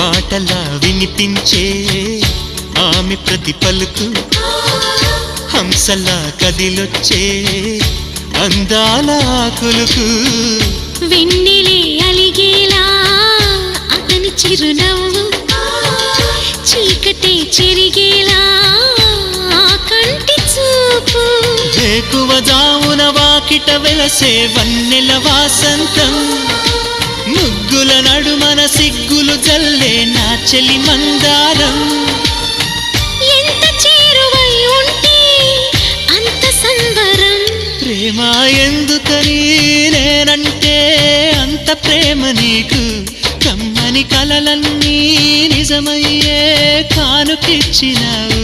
పాటలా వినిపించే ఆమె ప్రతి పలుకు హంసలా కదిలొచ్చే అందాల కులుకు వెన్నెలే అలిగేలా అతని చిరునవ్వు చీకటే చెరిగేలా కంటి చూపు వేకువ జామున వాకిట వెలసే వన్నెల వాసంతం ముగ్గుల నడుమన సిగ్గులు జల్లే నా చెలి మందారం ఎంత చేరువై ఉంటే అంత సంబరం ప్రేమ ఎందుకని నేనంటే అంత ప్రేమ నీకు కమ్మని కలలన్నీ నిజమయ్యే కానుకిచ్చినావు